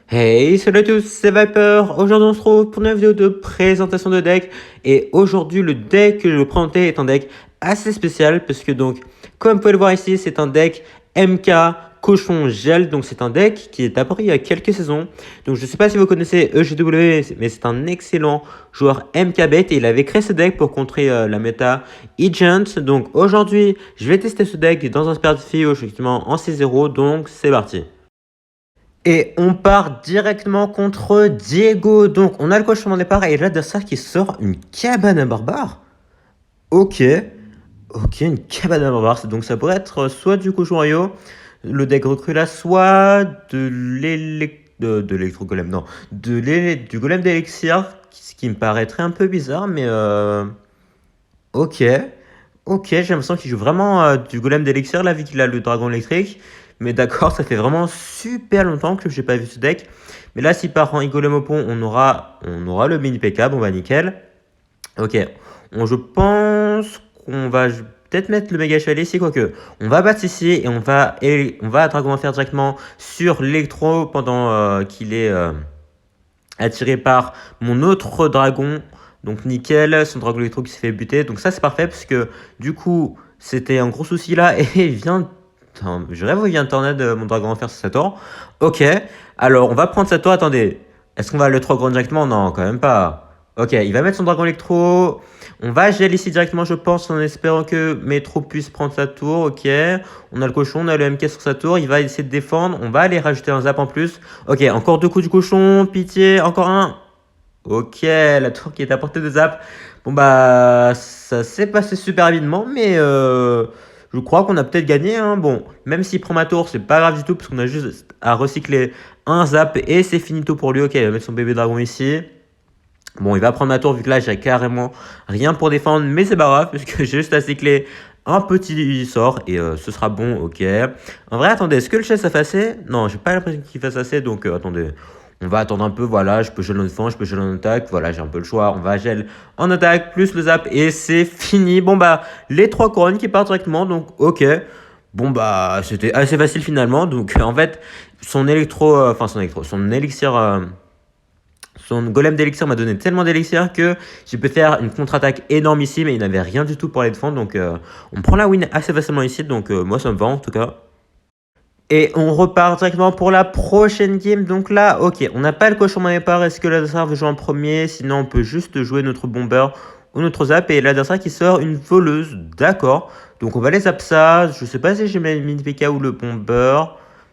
Hey, salut à tous, c'est Viper. Aujourd'hui, on se retrouve pour une vidéo de présentation de deck. Et aujourd'hui, le deck que je vais vous présenter est un deck assez spécial parce que donc, comme vous pouvez le voir ici, c'est un deck MK Cochon Gel. Donc, c'est un deck qui est apparu il y a quelques saisons. Donc, je ne sais pas si vous connaissez EGW, mais c'est un excellent joueur MKBet et il avait créé ce deck pour contrer la méta Agent. Donc, aujourd'hui, je vais tester ce deck dans un Spiritify, effectivement en C0. Donc, c'est parti. Et on part directement contre Diego. Donc, on a le cochon de départ et l'adversaire qui sort une cabane à barbare. Ok. Ok, une cabane à barbare. Donc, ça pourrait être soit du cochon Rio, le deck recrue là, soit de l'électro-golem. Non, du golem d'élixir, ce qui me paraîtrait un peu bizarre, mais ok. Ok, j'ai l'impression qu'il joue vraiment du golem d'élixir là, vu qu'il a le dragon électrique. Mais d'accord, ça fait vraiment super longtemps que j'ai pas vu ce deck. Mais là, s'il part en golem au pont, on aura le mini PK. Bon, bah nickel. Ok, je pense qu'on va peut-être mettre le méga chevalier ici, quoique. On va battre ici et on va dragon en faire directement sur l'électro pendant qu'il est attiré par mon autre dragon. Donc nickel, son dragon électro qui s'est fait buter. Donc ça c'est parfait parce que du coup c'était un gros souci là. Et il vient... Je rêve où il vient de tornade mon dragon enfer sur sa tour. Ok, alors on va prendre sa tour. Attendez, est-ce qu'on va le 3 grand directement? Non, quand même pas. Ok, il va mettre son dragon électro. On va gel ici directement, je pense, en espérant que Metro puisse prendre sa tour. Ok, on a le cochon, on a le MK sur sa tour. Il va essayer de défendre. On va aller rajouter un zap en plus. Ok, encore 2 coups du cochon. Pitié, encore un. Ok, la tour qui est à portée de zap. Bon bah, ça s'est passé super rapidement, mais je crois qu'on a peut-être gagné, hein. Bon, même s'il prend ma tour, c'est pas grave du tout, parce qu'on a juste à recycler un zap et c'est finito pour lui. Ok, il va mettre son bébé dragon ici. Bon, il va prendre ma tour vu que là, j'ai carrément rien pour défendre, mais c'est pas grave, puisque j'ai juste à cycler un petit sort et ce sera bon, ok. En vrai, attendez, est-ce que le chef ça fait assez? Non, j'ai pas l'impression qu'il fasse assez, donc attendez. On va attendre un peu, voilà, je peux gel en défense, je peux gel en attaque, voilà, j'ai un peu le choix. On va gel en attaque, plus le zap, et c'est fini. Bon bah, les 3 couronnes qui partent directement, donc ok. Bon bah, c'était assez facile finalement, donc en fait, son élixir... son golem d'élixir m'a donné tellement d'élixir que j'ai pu faire une contre-attaque énormissime et il n'avait rien du tout pour aller défendre. Donc on prend la win assez facilement ici. Donc moi ça me va en tout cas. Et on repart directement pour la prochaine game. Donc là, ok, on n'a pas le cochon au départ. Est-ce que l'adversaire veut jouer en premier? Sinon, on peut juste jouer notre bomber ou notre zap. Et l'adversaire qui sort une voleuse. D'accord. Donc on va les zap ça. Je sais pas si j'ai mis le mini PK ou le bomber.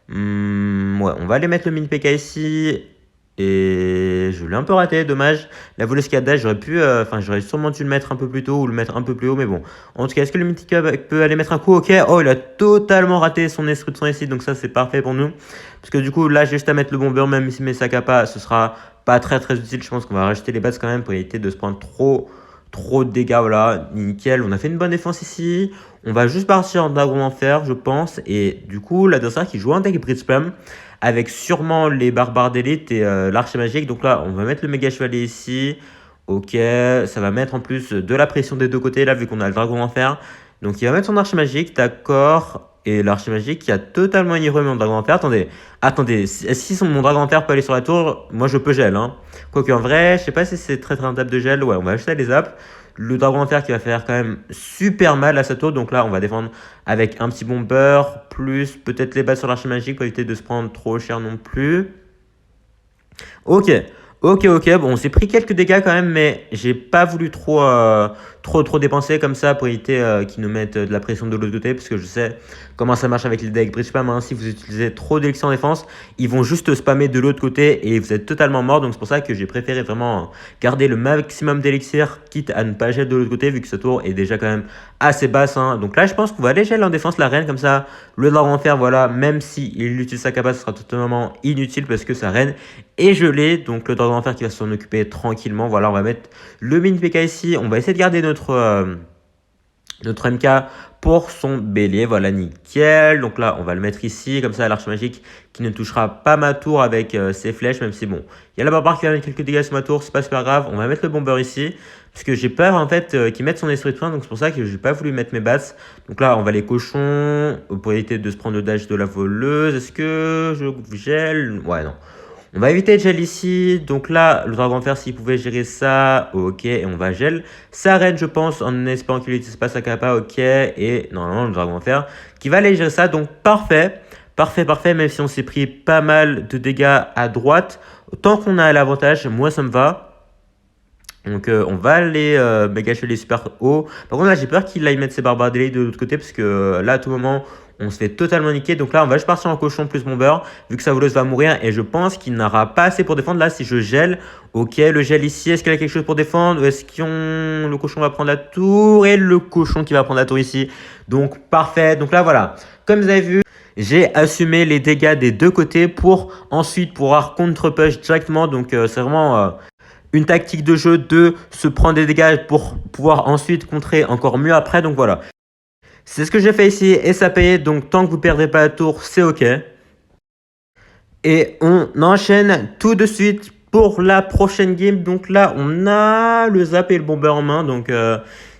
Ouais, on va aller mettre le mini PK ici. Et je l'ai un peu raté, dommage. La voleuse qui a dash, j'aurais sûrement dû le mettre un peu plus tôt ou le mettre un peu plus haut, mais bon. En tout cas, est-ce que le Mythic peut aller mettre un coup? Ok. Oh, il a totalement raté son esprit de son ici, donc ça, c'est parfait pour nous. Parce que du coup, là, j'ai juste à mettre le bomber, même si mes sacs à pas, ce sera pas très très utile. Je pense qu'on va rajouter les bases quand même pour éviter de se prendre trop de dégâts. Voilà, nickel. On a fait une bonne défense ici. On va juste partir en dragon enfer, je pense. Et du coup, l'adversaire qui joue un deck Bridge Spam avec sûrement les barbares d'élite et l'archer magique. Donc là, on va mettre le méga chevalier ici. Ok, ça va mettre en plus de la pression des deux côtés, là, vu qu'on a le dragon enfer. Donc il va mettre son archer magique, d'accord. Et l'archer magique qui a totalement ignoré mon dragon enfer. Attendez, si mon dragon enfer peut aller sur la tour, moi je peux gel, hein. Quoique en vrai, je sais pas si c'est très rentable de gel. Ouais, on va acheter les apps. Le dragon enfer qui va faire quand même super mal à sa tour. Donc là, on va défendre avec un petit bomber, plus peut-être les balles sur l'archer magique pour éviter de se prendre trop cher non plus. Ok, ok. Bon, on s'est pris quelques dégâts quand même, mais j'ai pas voulu trop dépenser comme ça pour éviter qu'ils nous mettent de la pression de l'autre côté, parce que je sais comment ça marche avec les decks Bridge Spam, hein. Si vous utilisez trop d'élixir en défense, ils vont juste spammer de l'autre côté et vous êtes totalement mort. Donc c'est pour ça que j'ai préféré vraiment garder le maximum d'élixir, quitte à ne pas gel de l'autre côté, vu que ce tour est déjà quand même assez basse, hein. Donc là, je pense qu'on va aller gel en défense la reine, comme ça, le dragon en fer, voilà, même si il utilise sa capa, ce sera totalement inutile parce que sa reine est gelée. Donc le dragon en fer qui va s'en occuper tranquillement. Voilà, on va mettre le mini PK ici. On va essayer de garder notre MK pour son bélier. Voilà, nickel. Donc là, on va le mettre ici. Comme ça, l'arche magique qui ne touchera pas ma tour avec ses flèches. Même si, bon, il y a la barbare qui va mettre quelques dégâts sur ma tour. C'est pas super grave. On va mettre le bomber ici. Parce que j'ai peur, en fait, qu'il mette son esprit de fin. Donc c'est pour ça que j'ai pas voulu mettre mes bats. Donc là, on va les cochons pour éviter de se prendre le dash de la voleuse. Est-ce que je gèle? Ouais, non. On va éviter gel ici. Donc là, le dragon de fer, s'il pouvait gérer ça, ok. Et on va gel sa reine, je pense, en espérant qu'il n'utilise pas sa kappa, ok. Et normalement, le dragon de fer qui va aller gérer ça. Donc parfait. Parfait, parfait. Même si on s'est pris pas mal de dégâts à droite. Tant qu'on a l'avantage, moi ça me va. Donc on va aller méga les super haut. Par contre là j'ai peur qu'il aille mettre ses barbares de l'autre côté parce que là à tout moment on se fait totalement niquer. Donc là on va juste partir en cochon plus bomber vu que sa voleuse va mourir et je pense qu'il n'aura pas assez pour défendre. Là si je gèle, ok le gel ici, est-ce qu'il a quelque chose pour défendre ou est-ce que le cochon va prendre la tour et le cochon qui va prendre la tour ici. Donc parfait, donc là voilà, comme vous avez vu, j'ai assumé les dégâts des deux côtés pour ensuite pouvoir contre-push directement. Donc c'est vraiment une tactique de jeu de se prendre des dégâts pour pouvoir ensuite contrer encore mieux après. Donc voilà, c'est ce que j'ai fait ici et ça paye. Donc tant que vous ne perdrez pas la tour, c'est ok. Et on enchaîne tout de suite pour la prochaine game. Donc là, on a le zap et le bomber en main. Donc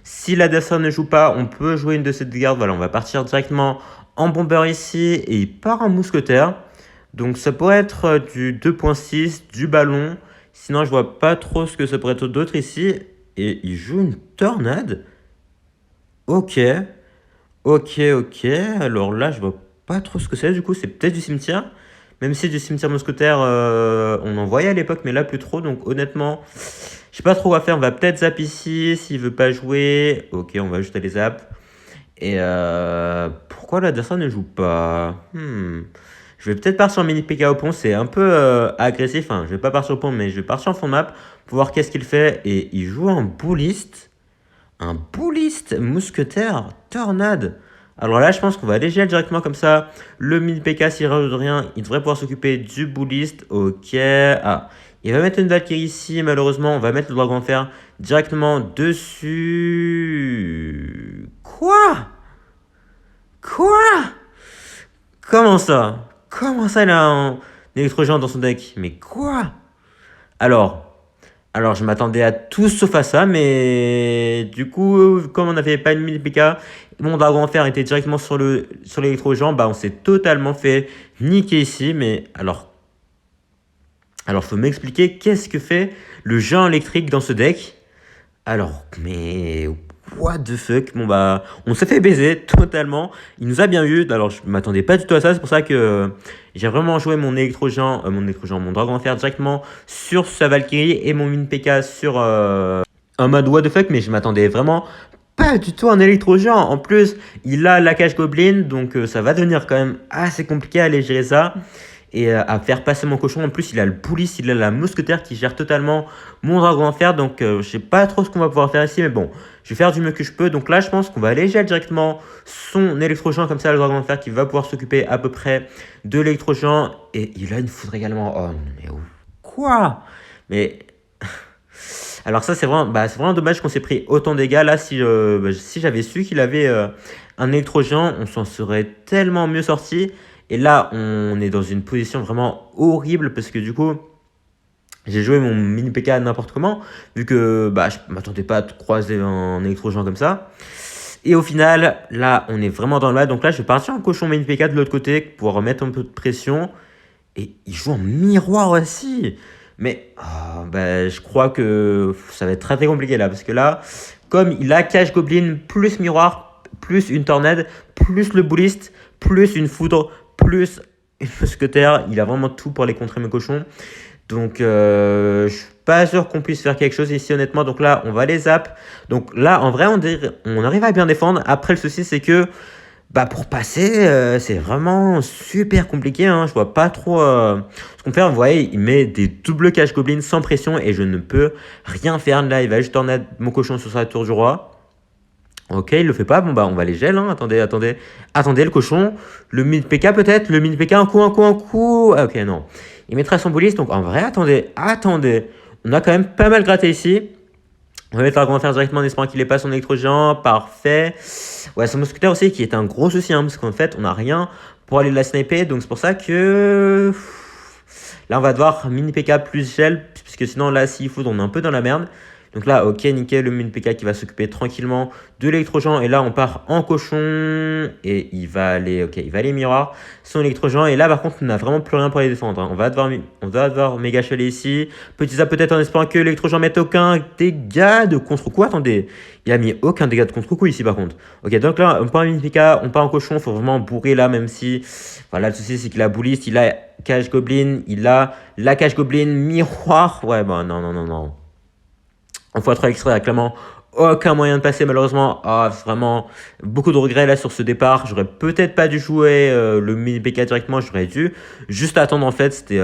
si l'adversaire ne joue pas, on peut jouer une de ces gardes. Voilà, on va partir directement en bomber ici et il part en mousquetaire. Donc ça pourrait être du 2.6, du ballon. Sinon, je vois pas trop ce que ça pourrait être d'autre ici. Et il joue une tornade. Ok. Ok, ok. Alors là, je vois pas trop ce que c'est. Du coup, c'est peut-être du cimetière. Même si du cimetière mousquetaire, on en voyait à l'époque, mais là, plus trop. Donc honnêtement, je sais pas trop quoi faire. On va peut-être zap ici, s'il veut pas jouer. Ok, on va juste aller zap. Et pourquoi l'adversaire ne joue pas? Je vais peut-être partir en mini PK au pont, c'est un peu agressif. Enfin, je vais pas partir au pont, mais je vais partir en fond de map pour voir qu'est-ce qu'il fait. Et il joue un bouliste. Un bouliste mousquetaire tornade. Alors là, je pense qu'on va aller gel directement comme ça. Le mini PK, s'il rajoute rien, il devrait pouvoir s'occuper du bouliste. Ok. Ah, il va mettre une Valkyrie ici. Malheureusement, on va mettre le dragon de fer directement dessus. Quoi? Quoi? Comment ça? Comment ça, il a un électrogène dans son deck? Mais quoi? Alors, alors je m'attendais à tout sauf à ça, mais du coup, comme on n'avait pas une mini PK, mon dragon en fer était directement sur l'électrogène, bah on s'est totalement fait niquer ici. Mais alors faut m'expliquer qu'est-ce que fait le géant électrique dans ce deck? Alors, mais what the fuck? Bon bah, on s'est fait baiser totalement. Il nous a bien eu. Alors, je m'attendais pas du tout à ça. C'est pour ça que j'ai vraiment joué mon mon dragon de fer directement sur sa Valkyrie et mon mine PK sur un mode what the fuck. Mais je m'attendais vraiment pas du tout à un électro-géant. En plus, il a la cage Goblin, donc ça va devenir quand même assez compliqué à aller gérer ça et à faire passer mon cochon. En plus, il a le poulice, il a la mousquetaire qui gère totalement mon dragon en fer. Donc, je sais pas trop ce qu'on va pouvoir faire ici, mais bon, je vais faire du mieux que je peux. Donc là, je pense qu'on va aller gérer directement son électrogène, comme ça, le dragon en fer qui va pouvoir s'occuper à peu près de l'électrogène. Et il a une foudre également. Oh, mais quoi? Mais alors ça, c'est vraiment dommage qu'on s'est pris autant de dégâts. Là, si j'avais su qu'il avait un électrogène, on s'en serait tellement mieux sorti. Et là, on est dans une position vraiment horrible parce que du coup, j'ai joué mon mini PK n'importe comment, vu que je m'attendais pas à croiser un électrogène comme ça. Et au final, là, on est vraiment dans le mal. Donc là, je vais partir en cochon mini PK de l'autre côté pour pouvoir remettre un peu de pression. Et il joue en miroir aussi. Mais je crois que ça va être très très compliqué là. Parce que là, comme il a Cage Goblin plus miroir, plus une tornade, plus le bouliste, plus une foudre, plus une mousquetaire, il a vraiment tout pour aller contrer mes cochons. Donc je suis pas sûr qu'on puisse faire quelque chose ici honnêtement. Donc là, on va les zap. Donc là, en vrai, on arrive à bien défendre. Après, le souci, c'est que pour passer, c'est vraiment super compliqué. Hein. Je vois pas trop ce qu'on fait. Vous voyez, il met des doubles caches goblins sans pression et je ne peux rien faire. Là, il va juste tornade mon cochon sur sa tour du roi. Ok, il le fait pas. Bon, on va les gel. Hein. Attendez, le cochon. Le mid PK peut-être. Le mid PK, un coup. Ah, ok, non. Il mettra son bouliste. Donc, en vrai, attendez. On a quand même pas mal gratté ici. On va mettre l'argent à faire directement en espérant qu'il n'ait pas son électrogène. Parfait. Ouais, son mousquetaire aussi qui est un gros souci. Hein, parce qu'en fait, on n'a rien pour aller la sniper. Donc, c'est pour ça que là, on va devoir mini PK plus gel. Puisque sinon, là, s'il faut, on est un peu dans la merde. Donc là, ok, nickel, le Mine PK qui va s'occuper tranquillement de l'électrogent. Et là, on part en cochon. Et il va aller, ok, il va aller miroir son électrogent. Et là, par contre, on n'a vraiment plus rien pour les défendre, hein. On va devoir méga chaler ici. Petit zap peut-être en espérant que l'électrogent mette aucun dégât de contre-coup. Attendez, il a mis aucun dégât de contre-coup ici par contre. Ok, donc là, on part en Mine PK, on part en cochon. Faut vraiment bourrer là, même si. Voilà, le souci, c'est qu'il a bouliste, il a cage goblin, il a la cage goblin, miroir. Ouais, bah non, non, non, non. En x3 extra, il n'y a clairement aucun moyen de passer malheureusement. Ah, vraiment beaucoup de regrets là sur ce départ. J'aurais peut-être pas dû jouer le mini PK directement, j'aurais dû juste attendre en fait. C'est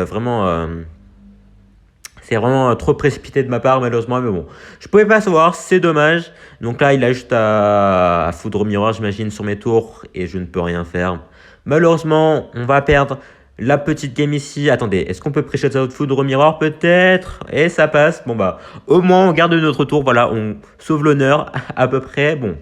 vraiment trop précipité de ma part malheureusement, mais bon, je pouvais pas savoir, c'est dommage. Donc là, il a juste à foudre au miroir, j'imagine, sur mes tours et je ne peux rien faire. Malheureusement, on va perdre la petite game ici. Attendez, est-ce qu'on peut pré-shot out foudre au miroir peut-être? Et ça passe. Bon bah, au moins on garde notre tour. Voilà, on sauve l'honneur à peu près. Bon.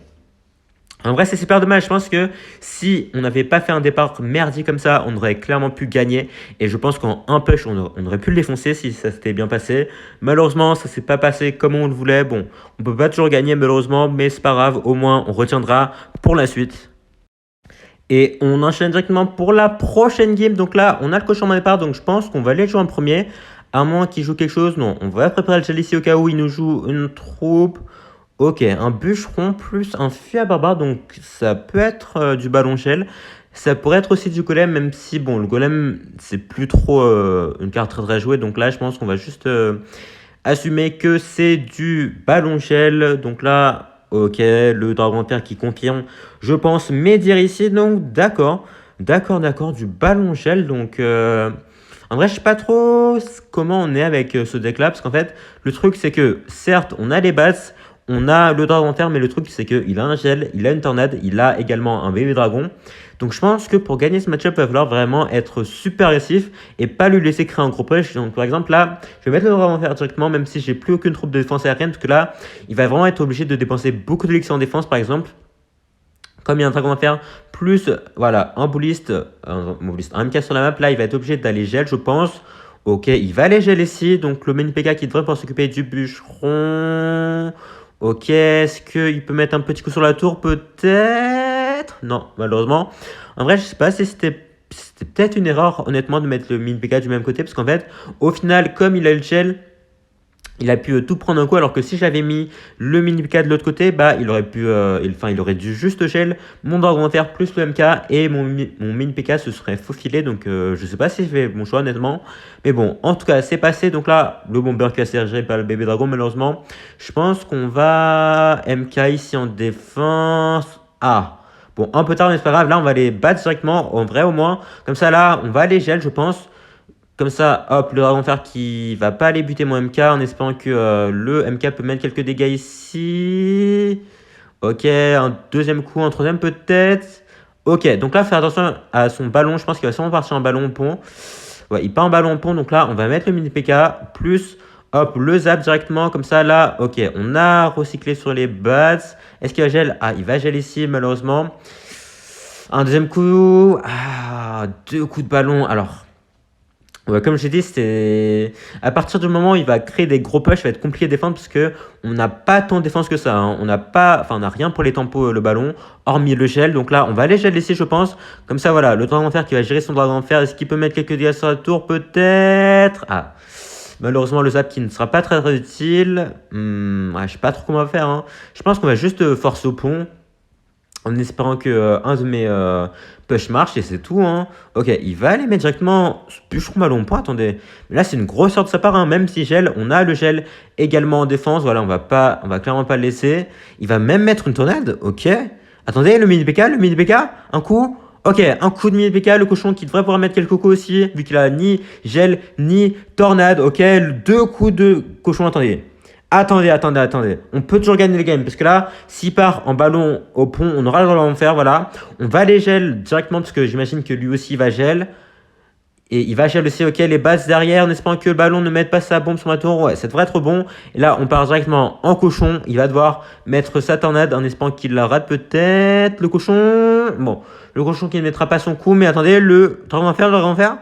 En vrai, c'est super dommage. Je pense que si on n'avait pas fait un départ merdique comme ça, on aurait clairement pu gagner. Et je pense qu'en un push, on aurait pu le défoncer si ça s'était bien passé. Malheureusement, ça s'est pas passé comme on le voulait. Bon, on peut pas toujours gagner malheureusement, mais c'est pas grave. Au moins, on retiendra pour la suite. Et on enchaîne directement pour la prochaine game. Donc là, on a le cochon en départ. Donc je pense qu'on va aller jouer en premier. À moins qu'il joue quelque chose. Non, on va préparer le gel ici au cas où il nous joue une troupe. Ok, un bûcheron plus un fût à barbare. Donc ça peut être du ballon gel. Ça pourrait être aussi du golem. Même si, bon, le golem, c'est plus trop une carte très très jouée. Donc là, je pense qu'on va juste assumer que c'est du ballon gel. Donc là. Ok, le dragon de terre qui confirme, je pense, médire ici. Donc, d'accord, du ballon gel. Donc, en vrai, je sais pas trop comment on est avec ce deck-là. Parce qu'en fait, le truc, c'est que, certes, on a les bases, on a le dragon de terre, mais le truc, c'est qu'il a un gel, il a une tornade, il a également un bébé dragon. Donc, je pense que pour gagner ce match-up, il va falloir vraiment être super agressif et pas lui laisser créer un gros push. Donc, par exemple, là, je vais mettre le dragon de terre directement, même si j'ai plus aucune troupe de défense aérienne, parce que là, il va vraiment être obligé de dépenser beaucoup d'élixir en défense, par exemple. Comme il y a un dragon à faire, plus voilà, un bouliste, un MK sur la map, là il va être obligé d'aller gel, je pense. Ok, il va aller gel ici, donc le main PK qui devrait pouvoir s'occuper du bûcheron. Ok, est-ce qu'il peut mettre un petit coup sur la tour? Peut-être. Non, malheureusement. En vrai, je sais pas si c'était peut-être une erreur, honnêtement, de mettre le main PK du même côté, parce qu'en fait, au final, comme il a le gel, il a pu tout prendre un coup, alors que si j'avais mis le mini PK de l'autre côté, bah il aurait pu, il aurait dû juste gel mon dragon de fer plus le MK et mon mini PK se serait faufilé. Donc je sais pas si j'ai fait mon choix honnêtement, mais bon, en tout cas c'est passé. Donc là le bomber qui a sergé par le bébé dragon malheureusement. Je pense qu'on va MK ici en défense. Ah bon, un peu tard mais c'est pas grave. Là on va les battre directement en vrai au moins. Comme ça là on va aller gel je pense. Comme ça, hop, le dragon de fer qui va pas aller buter mon MK en espérant que le MK peut mettre quelques dégâts ici. Ok, un deuxième coup, un troisième peut-être. Ok, donc là, faire attention à son ballon. Je pense qu'il va sûrement partir en ballon au pont. Ouais, il part en ballon au pont. Donc là, on va mettre le mini PK plus, hop, le zap directement. Comme ça, là, ok, on a recyclé sur les bats. Est-ce qu'il va gel? Ah, il va gel ici, malheureusement. Un deuxième coup. Ah, deux coups de ballon. Alors. Ouais, comme j'ai dit, c'est à partir du moment où il va créer des gros push, ça va être compliqué de défendre parce que on n'a pas tant de défense que ça, hein. On n'a pas, enfin, on n'a rien pour les tempos, le ballon, hormis le gel. Donc là, on va aller gel laisser, je pense. Comme ça, voilà, le dragon de fer qui va gérer son dragon de fer. Est-ce qu'il peut mettre quelques dégâts sur la tour? Peut-être. Ah, malheureusement, le zap qui ne sera pas très, très utile. Ouais, je sais pas trop comment on va faire, hein. Je pense qu'on va juste forcer au pont en espérant que un de mes push marche et c'est tout, hein. Ok, il va aller mettre directement ce bûcheron ballon point. Attendez, mais là c'est une grosse heure de sa part, hein. Même si gel, on a le gel également en défense. Voilà, on va clairement pas le laisser. Il va même mettre une tornade. Ok. Attendez, le mini PK, un coup. Ok, un coup de mini PK, le cochon qui devrait pouvoir mettre quelques coups aussi, vu qu'il a ni gel ni tornade. Ok, deux coups de cochon. Attendez. On peut toujours gagner les games. Parce que là, s'il part en ballon au pont, on aura le droit de faire. Voilà. On va les gel directement. Parce que j'imagine que lui aussi va gel. Et il va gel aussi, ok, les bases derrière. En espérant que le ballon ne mette pas sa bombe sur ma tour. Ouais, ça devrait être bon. Et là, on part directement en cochon. Il va devoir mettre sa tornade en espérant qu'il la rate peut-être. Le cochon. Bon, le cochon qui ne mettra pas son coup. Mais attendez, le dragon de fer.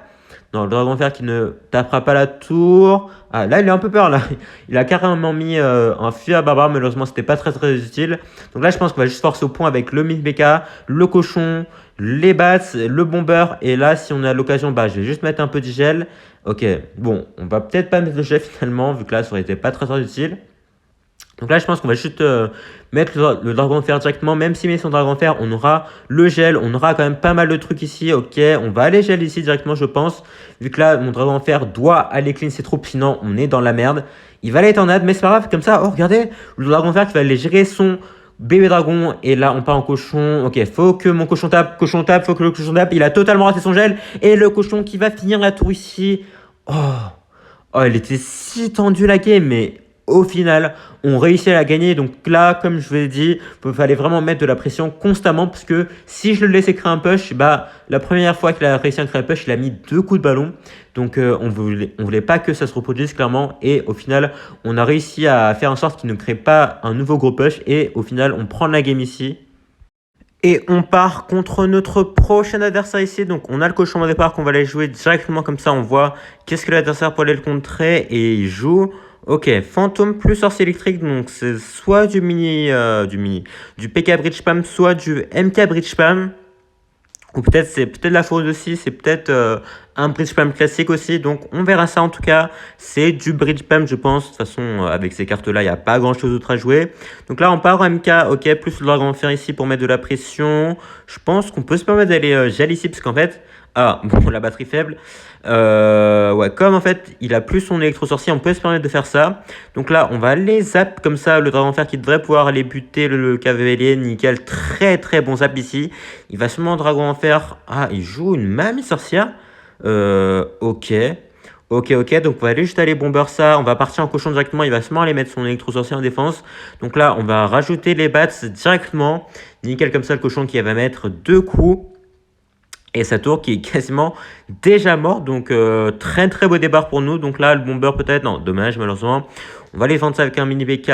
Non, le dragon de fer qui ne tapera pas la tour. Ah, là, il a un peu peur, là. Il a carrément mis un feu à barbare. Malheureusement, c'était pas très très utile. Donc là, je pense qu'on va juste forcer au point avec le mini BK, le cochon, les bats, le bomber. Et là, si on a l'occasion, bah, je vais juste mettre un peu de gel. Ok, bon, on va peut-être pas mettre le gel finalement, vu que là, ça aurait été pas très très utile. Donc là, je pense qu'on va juste mettre le dragon de fer directement. Même si met son dragon de fer, on aura le gel. On aura quand même pas mal de trucs ici. Ok, on va aller gel ici directement, je pense. Vu que là, mon dragon de fer doit aller clean ses troupes. Sinon, on est dans la merde. Il va aller tornade, mais c'est pas grave. Comme ça, oh, regardez, le dragon de fer qui va aller gérer son bébé dragon. Et là, on part en cochon. Ok, faut que mon cochon tape. Cochon tape, faut que le cochon tape. Il a totalement raté son gel. Et le cochon qui va finir la tour ici. Oh. Oh, elle était si tendue la game, mais au final, on réussit à la gagner. Donc là, comme je vous l'ai dit, il fallait vraiment mettre de la pression constamment parce que si je le laissais créer un push, bah, la première fois qu'il a réussi à créer un push, il a mis 2 coups de ballon. Donc on voulait pas que ça se reproduise clairement. Et au final, on a réussi à faire en sorte qu'il ne crée pas un nouveau gros push. Et au final, on prend la game ici. Et on part contre notre prochain adversaire ici. Donc on a le cochon au départ qu'on va aller jouer directement comme ça. On voit qu'est-ce que l'adversaire peut aller le contrer. Et il joue. Ok, fantôme plus sorcier électrique. Donc c'est soit du PK Bridge Spam, soit du MK Bridge Spam. Ou peut-être c'est peut-être la faute aussi, c'est peut-être un bridge spam classique aussi. Donc on verra ça en tout cas. C'est du bridge spam je pense. De toute façon avec ces cartes-là, il n'y a pas grand-chose d'autre à jouer. Donc là on part en MK, ok, plus le dragon de fer ici pour mettre de la pression. Je pense qu'on peut se permettre d'aller gel ici parce qu'en fait... Ah, bon, la batterie faible. Ouais, comme en fait, il a plus son électro-sorcier, on peut se permettre de faire ça. Donc là, on va aller zap comme ça, le dragon de fer qui devrait pouvoir aller buter le cavalier. Nickel, très très bon zap ici. Il va seulement dragon de fer. Ah, il joue une mamie sorcière. Ok. Ok, donc on va aller juste aller bomber ça. On va partir en cochon directement. Il va seulement aller mettre son électro-sorcier en défense. Donc là, on va rajouter les bats directement. Nickel, comme ça, le cochon qui va mettre 2 coups. Et sa tour qui est quasiment déjà morte. Donc très très beau départ pour nous. Donc là le bomber peut-être. Non, dommage malheureusement. On va aller vendre ça avec un mini BK.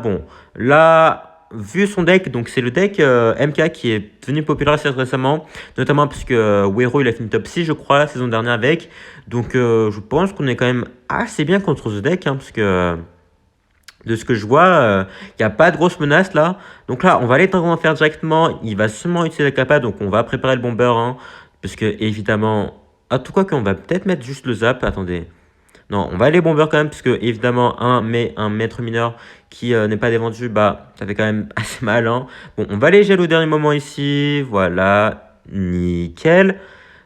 Bon, là, vu son deck, donc c'est le deck MK qui est devenu populaire assez récemment. Notamment parce que Wero il a fini top 6 je crois la saison dernière avec. Donc je pense qu'on est quand même assez bien contre ce deck. Parce que... de ce que je vois, il n'y a pas de grosse menace là. Donc là, on va aller en faire directement. Il va seulement utiliser la capa, donc on va préparer le bomber. Parce que évidemment... Ah, tout quoi qu'on va peut-être mettre juste le zap. Attendez. Non, on va aller bomber quand même, parce que évidemment, un maître mineur qui n'est pas défendu, bah, ça fait quand même assez mal. Bon, on va aller gel au dernier moment ici. Voilà, nickel.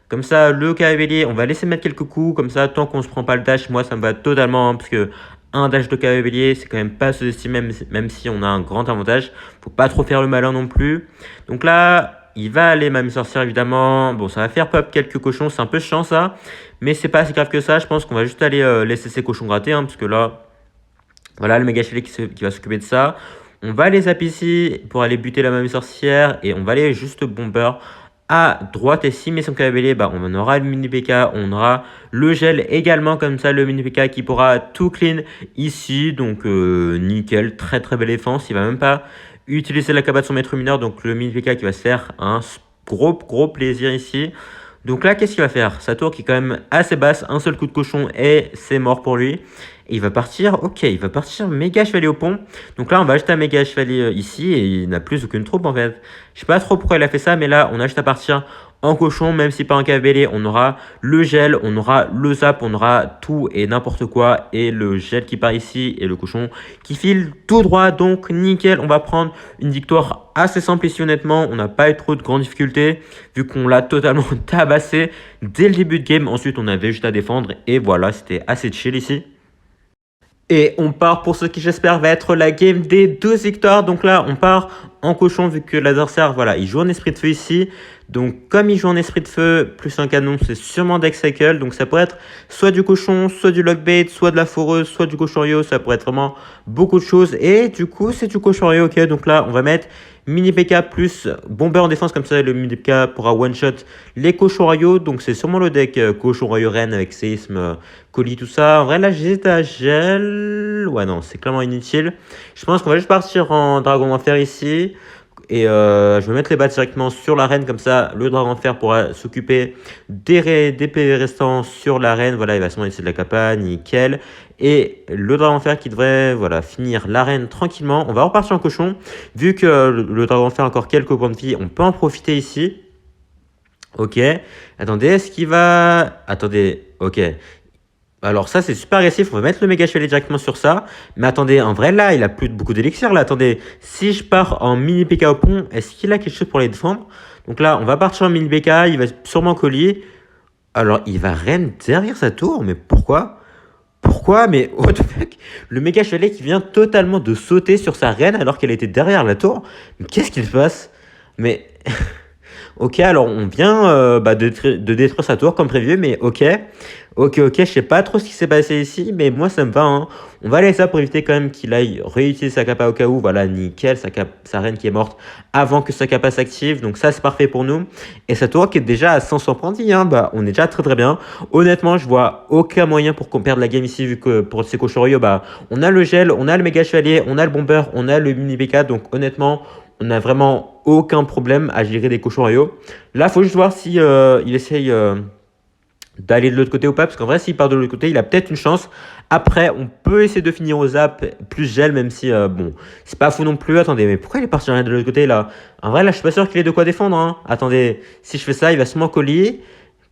Comme ça, le cavalier, on va laisser mettre quelques coups. Comme ça, tant qu'on se prend pas le dash, moi, ça me va totalement. Parce que un dash de cavalier, c'est quand même pas sous-estimé, même si on a un grand avantage. Faut pas trop faire le malin non plus. Donc là... il va aller mamie sorcière évidemment. Bon, ça va faire pop quelques cochons. C'est un peu chiant ça. Mais c'est pas si grave que ça. Je pense qu'on va juste aller laisser ces cochons gratter. Parce que là, voilà le méga chevalier qui va s'occuper de ça. On va aller zap ici pour aller buter la mamie sorcière. Et on va aller juste bomber à droite. Et si met son cavalier, bah, on aura le mini PK. On aura le gel également. Comme ça, le mini PK qui pourra tout clean ici. Donc, nickel. Très très belle défense. Il va même pas utiliser la cabane de son maître mineur, donc le mini PK qui va se faire un gros plaisir ici. Donc là, qu'est-ce qu'il va faire? Sa tour qui est quand même assez basse, un seul coup de cochon et c'est mort pour lui. Et il va partir, ok, il va partir méga chevalier au pont. Donc là, on va ajouter un méga chevalier ici et il n'a plus aucune troupe en fait. Je sais pas trop pourquoi il a fait ça, mais là, on a juste à partir en cochon, même si pas en cavalier, on aura le gel, on aura le zap, on aura tout et n'importe quoi. Et le gel qui part ici et le cochon qui file tout droit. Donc nickel, on va prendre une victoire assez simple ici honnêtement. On n'a pas eu trop de grandes difficultés vu qu'on l'a totalement tabassé dès le début de game. Ensuite, on avait juste à défendre et voilà, c'était assez chill ici. Et on part pour ce qui j'espère va être la game des 2 victoires. Donc là on part en cochon vu que l'adversaire voilà il joue en esprit de feu ici. Donc comme il joue en esprit de feu plus un canon c'est sûrement deck cycle. Donc ça pourrait être soit du cochon, soit du lockbait, soit de la foreuse, soit du cochorio. Ça pourrait être vraiment beaucoup de choses. Et du coup c'est du cochorio ok. Donc là on va mettre mini PK plus bomber en défense. Comme ça le mini PK pourra one shot les cochons royaux. Donc c'est sûrement le deck cochon royaux reine avec séisme, colis tout ça. En vrai là j'hésite à gel. Ouais non c'est clairement inutile. Je pense qu'on va juste partir en dragon d'enfer ici. Et je vais mettre les bats directement sur l'arène, comme ça le dragon de fer pourra s'occuper des PV restants sur l'arène. Voilà, il va sûrement essayer de la capa, nickel. Et le dragon de fer qui devrait voilà, finir l'arène tranquillement. On va repartir en cochon. Vu que le dragon de fer a encore quelques points de vie, on peut en profiter ici. Ok. Attendez, est-ce qu'il va... Attendez, ok. Alors ça, c'est super agressif. On va mettre le méga chevalier directement sur ça. Mais attendez, en vrai, là, il a plus beaucoup d'élixir. Là, attendez. Si je pars en mini PK au pont, est-ce qu'il a quelque chose pour les défendre? Donc là, on va partir en mini PK. Il va sûrement coller. Alors, il va reine derrière sa tour. Mais pourquoi? Pourquoi? Mais what the fuck? Le méga chevalier qui vient totalement de sauter sur sa reine alors qu'elle était derrière la tour. Mais qu'est-ce qu'il se passe? Mais... Ok, alors on vient de détruire sa tour comme prévu, mais ok. Ok, je sais pas trop ce qui s'est passé ici, mais moi ça me va, hein. On va laisser ça pour éviter quand même qu'il aille réutiliser sa capa au cas où. Voilà, nickel, sa reine qui est morte avant que sa capa s'active, donc ça c'est parfait pour nous. Et sa tour qui est déjà à 500 points de vie, hein, bah on est déjà très bien. Honnêtement, je vois aucun moyen pour qu'on perde la game ici, vu que pour ces cochons royaux, bah on a le gel, on a le méga chevalier, on a le bomber, on a le mini BK, donc honnêtement... On n'a vraiment aucun problème à gérer des cochons royaux. Là, il faut juste voir si il essaye d'aller de l'autre côté ou pas. Parce qu'en vrai, s'il part de l'autre côté, il a peut-être une chance. Après, on peut essayer de finir au zap plus gel, même si, bon, c'est pas fou non plus. Attendez, mais pourquoi il est parti de l'autre côté, là? En vrai, là, je suis pas sûr qu'il ait de quoi défendre, hein. Attendez, si je fais ça, il va sûrement coller.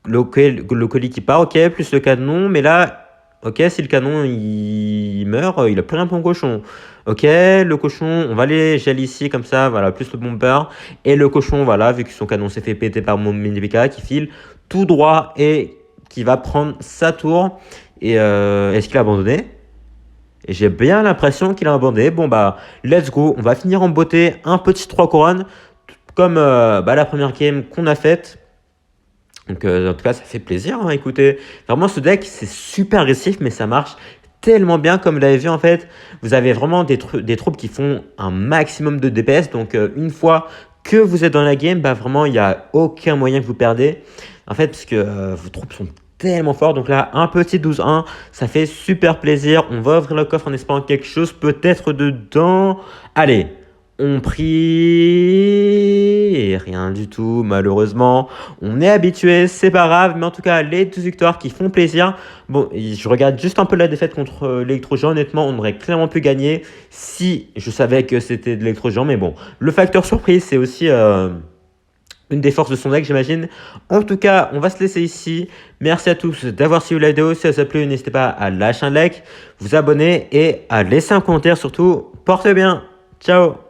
Le colis qui part, ok, plus le canon. Mais là, ok, si le canon il meurt, il a plus rien pour le cochon. Ok, le cochon, on va aller gel ici comme ça, voilà, plus le bomber. Et le cochon, voilà, vu que son canon s'est fait péter par mon mini PK, qui file tout droit et qui va prendre sa tour. Et est-ce qu'il a abandonné? Et j'ai bien l'impression qu'il a abandonné. Bon bah, let's go, on va finir en beauté, un petit 3 couronnes, comme la première game qu'on a faite. Donc en tout cas, ça fait plaisir, hein, écoutez. Vraiment, ce deck, c'est super agressif, mais ça marche tellement bien. Comme vous l'avez vu, en fait, vous avez vraiment des troupes qui font un maximum de DPS. Donc une fois que vous êtes dans la game, bah vraiment, il n'y a aucun moyen que vous perdez. En fait, parce que vos troupes sont tellement fortes. Donc là, un petit 12-1, ça fait super plaisir. On va ouvrir le coffre en espérant quelque chose peut-être dedans. Allez, on prie et rien du tout, malheureusement. On est habitué, c'est pas grave, mais en tout cas, les 2 victoires qui font plaisir. Bon, je regarde juste un peu la défaite contre l'électro-géant. Honnêtement, on aurait clairement pu gagner si je savais que c'était de l'électro-géant. Mais bon, le facteur surprise, c'est aussi une des forces de son deck, j'imagine. En tout cas, on va se laisser ici. Merci à tous d'avoir suivi la vidéo. Si ça vous a plu, n'hésitez pas à lâcher un like, vous abonner et à laisser un commentaire surtout. Portez bien. Ciao.